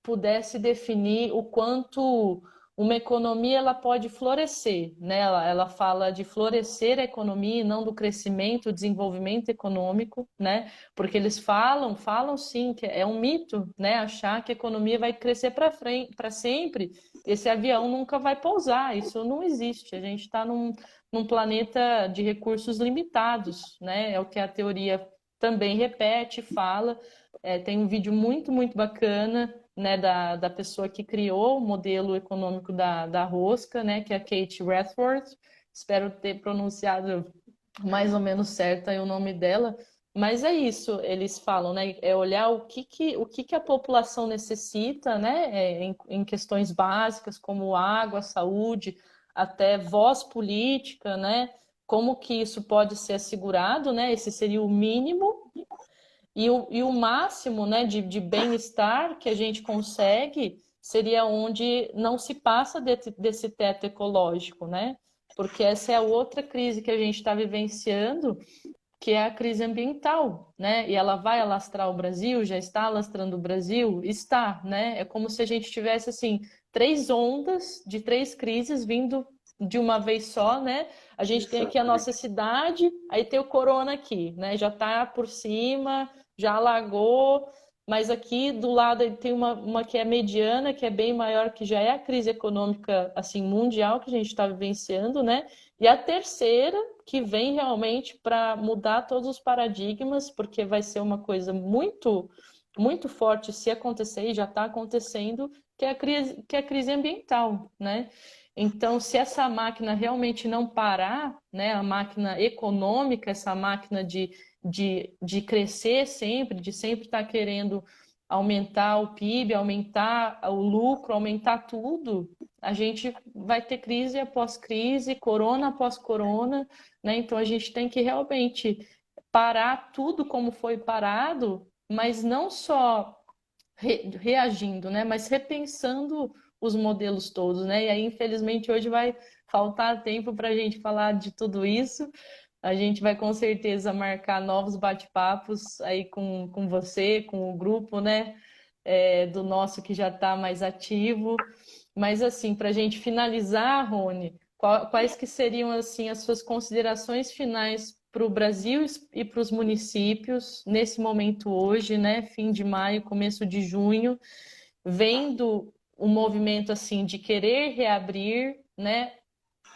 pudesse definir o quanto uma economia ela pode florescer, né? Ela fala de florescer a economia e não do crescimento, desenvolvimento econômico, né? Porque eles falam sim, que é um mito, né? Achar que a economia vai crescer para frente, para sempre, esse avião nunca vai pousar, isso não existe. A gente está num planeta de recursos limitados, né? É o que a teoria também repete, fala. Tem um vídeo muito, muito bacana, né, da pessoa que criou o modelo econômico da rosca, né, que é a Kate Rathworth. Espero ter pronunciado mais ou menos certo aí o nome dela. Mas é isso, eles falam, né? É olhar o que a população necessita, né? Em questões básicas como água, saúde, até voz política, né? Como que isso pode ser assegurado, né? Esse seria o mínimo. E o máximo, né, de bem-estar que a gente consegue seria onde não se passa desse teto ecológico, né? Porque essa é a outra crise que a gente está vivenciando, que é a crise ambiental, né? E ela vai alastrar o Brasil, já está alastrando o Brasil? Está, né? É como se a gente tivesse, assim, 3 ondas de 3 crises vindo de uma vez só, né? A gente tem aqui a nossa cidade, aí tem o corona aqui, né? Já está por cima, já alagou, mas aqui do lado tem uma que é mediana, que é bem maior, que já é a crise econômica, assim, mundial que a gente está vivenciando, né? E a terceira, que vem realmente para mudar todos os paradigmas, porque vai ser uma coisa muito, muito forte se acontecer, e já está acontecendo, que é a crise ambiental, né? Então, se essa máquina realmente não parar, né, a máquina econômica, essa máquina de crescer sempre, de sempre estar querendo aumentar o PIB, aumentar o lucro, aumentar tudo, a gente vai ter crise após crise, corona após corona, né? Então a gente tem que realmente parar tudo como foi parado, mas não só reagindo, né? Mas repensando os modelos todos, né? E aí, infelizmente, hoje vai faltar tempo para a gente falar de tudo isso. A gente vai com certeza marcar novos bate-papos aí com você, com o grupo, né? Do nosso que já está mais ativo. Mas assim, para a gente finalizar, Rony, quais que seriam assim as suas considerações finais para o Brasil e para os municípios nesse momento hoje, né? Fim de maio, começo de junho, vendo um movimento assim de querer reabrir, né?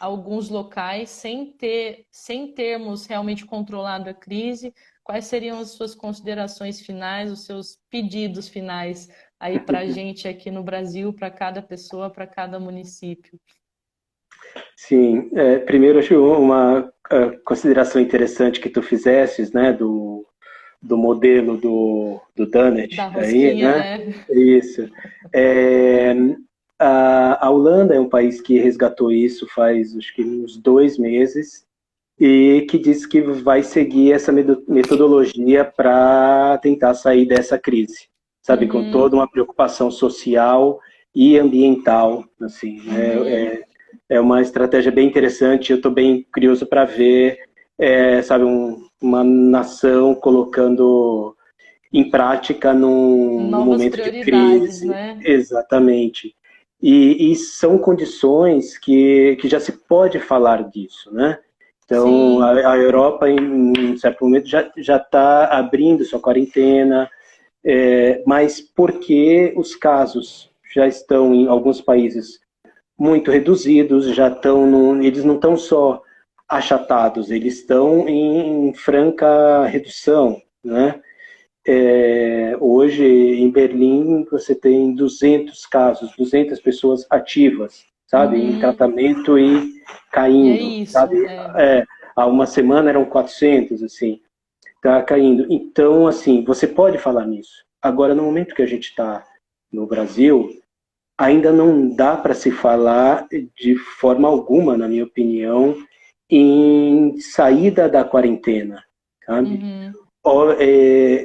Alguns locais sem termos realmente controlado a crise. Quais seriam as suas considerações finais, os seus pedidos finais aí para a gente aqui no Brasil, para cada pessoa, para cada município? Sim, primeiro acho uma consideração interessante que tu fizestes, né, do modelo do Dunnett, Da aí, rosquinha, né? né? Isso. A Holanda é um país que resgatou isso faz, acho que uns 2 meses, e que diz que vai seguir essa metodologia para tentar sair dessa crise, sabe, com Uhum, toda uma preocupação social e ambiental, assim, né? uhum. É uma estratégia bem interessante. Eu estou bem curioso para ver, sabe, uma nação colocando em prática num Novas momento de prioridades, crise. né? Exatamente. E são condições que já se pode falar disso, né? Então, Sim. a Europa, em um certo momento, já está abrindo sua quarentena, mas porque os casos já estão, em alguns países, muito reduzidos, eles não estão só achatados, eles estão em franca redução, né? Hoje, em Berlim, você tem 200 casos, 200 pessoas ativas, sabe, em Uhum. tratamento e E é caindo, isso. sabe? Há uma semana eram 400, assim, tá caindo. Então, assim, você pode falar nisso. Agora, no momento que a gente está no Brasil, ainda não dá para se falar de forma alguma, na minha opinião, em saída da quarentena, sabe? Uhum.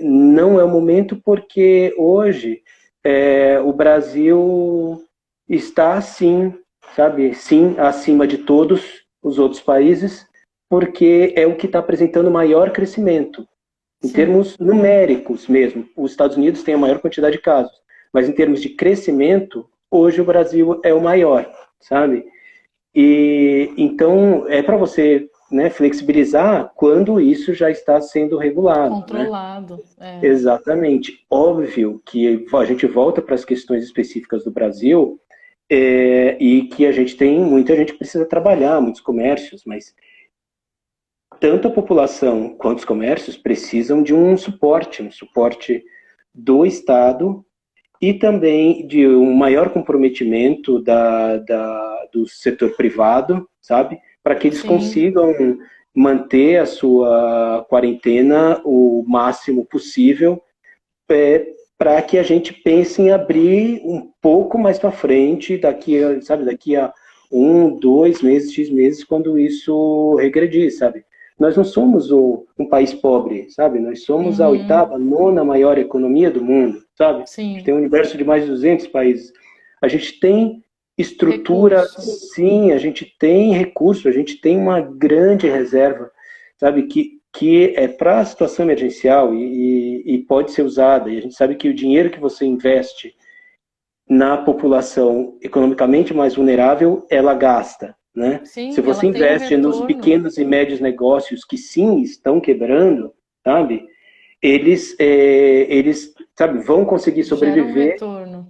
Não é o momento porque hoje o Brasil está assim, sabe? Sim, acima de todos os outros países, porque é o que está apresentando maior crescimento. Em Sim. termos numéricos mesmo, os Estados Unidos têm a maior quantidade de casos, mas em termos de crescimento, hoje o Brasil é o maior, sabe? E então é para você, né, flexibilizar quando isso já está sendo regulado, né? Controlado. É. Exatamente. Óbvio que a gente volta para as questões específicas do Brasil, e que a gente tem muita gente que precisa trabalhar, muitos comércios, mas tanto a população quanto os comércios precisam de um suporte do Estado e também de um maior comprometimento do setor privado, sabe? Para que eles Sim. consigam manter a sua quarentena o máximo possível, para que a gente pense em abrir um pouco mais para frente, daqui a 1, 2 meses, X meses, quando isso regredir, sabe? Nós não somos um país pobre, sabe? Nós somos a Uhum. 8ª, 9ª maior economia do mundo, sabe? A gente tem Sim. um universo de mais de 200 países. A gente tem estrutura, Recurso. sim, a gente tem recurso, a gente tem uma grande reserva, sabe? Que é para a situação emergencial e pode ser usada. E a gente sabe que o dinheiro que você investe na população economicamente mais vulnerável, ela gasta, né? Se Sim, ela você tem um investe nos retorno. pequenos e médios negócios que sim estão quebrando, sabe? Eles, sabe, vão conseguir Gera um sobreviver, retorno.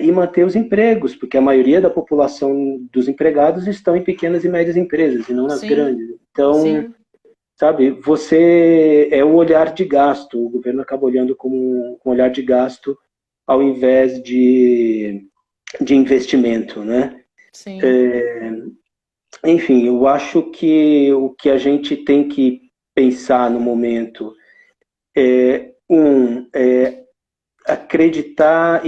e manter os empregos, porque a maioria da população dos empregados estão em pequenas e médias empresas e não nas Sim, grandes. Então, sim. sabe, você é o olhar de gasto, o governo acaba olhando com um olhar de gasto ao invés de investimento, né? Sim. Enfim, eu acho que o que a gente tem que pensar no momento é acreditar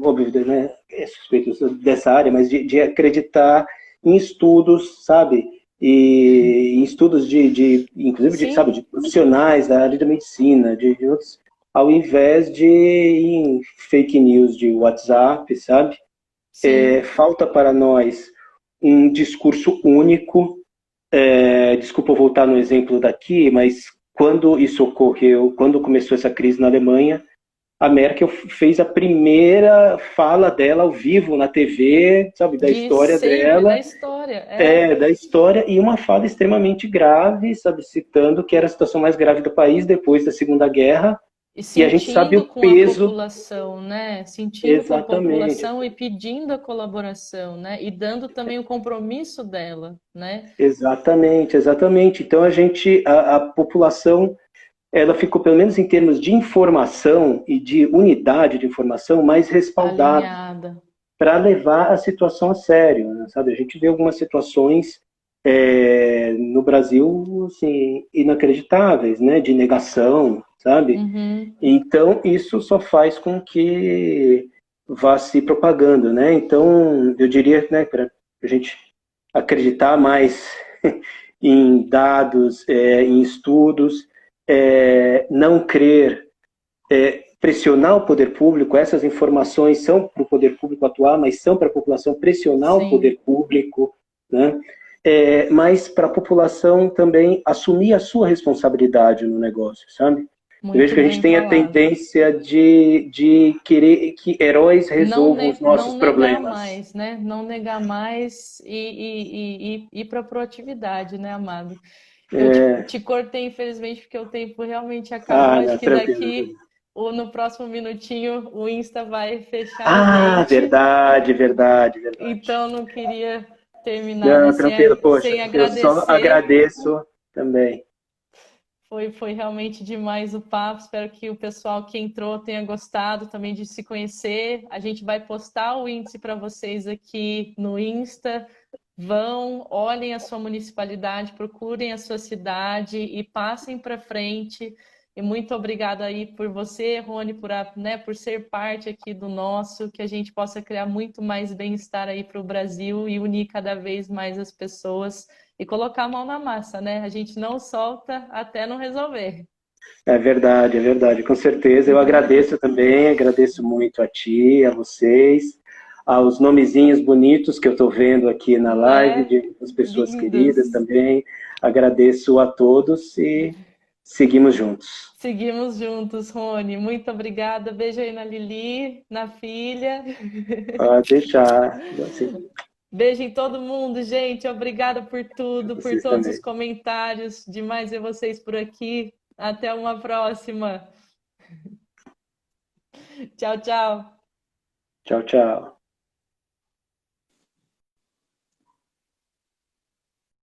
óbvio, né, é suspeito dessa área, mas de acreditar em estudos, sabe? E em estudos inclusive sabe, Sim, de profissionais da área da medicina, de outros, ao invés de em fake news de WhatsApp, sabe? sim. Falta para nós um discurso único. Desculpa eu voltar no exemplo daqui, mas quando isso ocorreu, quando começou essa crise na Alemanha, a Merkel fez a primeira fala dela ao vivo na TV, sabe, da De história sempre, da dela, história. É. da história, e uma fala extremamente grave, sabe, citando que era a situação mais grave do país depois da Segunda Guerra, E e a gente sabe sentindo o com a peso. população, né? Sentindo com a Exatamente, população e pedindo a colaboração, né? E dando também o compromisso dela, né? exatamente, exatamente. Então a população, ela ficou, pelo menos em termos de informação e de unidade de informação, mais respaldada Alinhada. para levar a situação a sério, né, sabe? A gente vê algumas situações no Brasil, assim, inacreditáveis, né? De negação, sabe? Uhum. Então, isso só faz com que vá se propagando, né? Então, eu diria, né, para a gente acreditar mais em dados, em estudos, não crer, pressionar o poder público. Essas informações são para o poder público atuar, mas são para a população pressionar o Sim, poder público, né? Mas para a população também assumir a sua responsabilidade no negócio, sabe? Eu vejo muito que a gente bem tem a falado. tendência de querer que heróis resolvam os nossos Não negar problemas. mais, né? Não negar mais e ir para a proatividade, né, amado? Eu te cortei, infelizmente, porque o tempo realmente acabou. Acho Não, que tranquilo. daqui, ou no próximo minutinho, o Insta vai fechar a Ah, gente. verdade, verdade, verdade. Então, não queria terminar, né, Não, tranquilo, poxa, sem eu só agradecer. agradeço também. Foi realmente demais o papo. Espero que o pessoal que entrou tenha gostado também de se conhecer. A gente vai postar o índice para vocês aqui no Insta. Vão, olhem a sua municipalidade, procurem a sua cidade e passem para frente. E muito obrigada aí por você, Rony, né, por ser parte aqui do nosso, que a gente possa criar muito mais bem-estar aí para o Brasil e unir cada vez mais as pessoas e colocar a mão na massa, né? A gente não solta até não resolver. É verdade, com certeza. Eu agradeço também, agradeço muito a ti, a vocês, aos nomezinhos bonitos que eu estou vendo aqui na live, Né? de as pessoas queridas Lindos. também. Agradeço a todos e seguimos juntos. Seguimos juntos, Rony. Muito obrigada. Beijo aí na Lili, na filha. Pode deixar. Assim, Beijo em todo mundo, gente. Obrigada por tudo, por vocês todos os também. comentários. Demais ver vocês por aqui. Até uma próxima. Tchau, tchau. Tchau, tchau.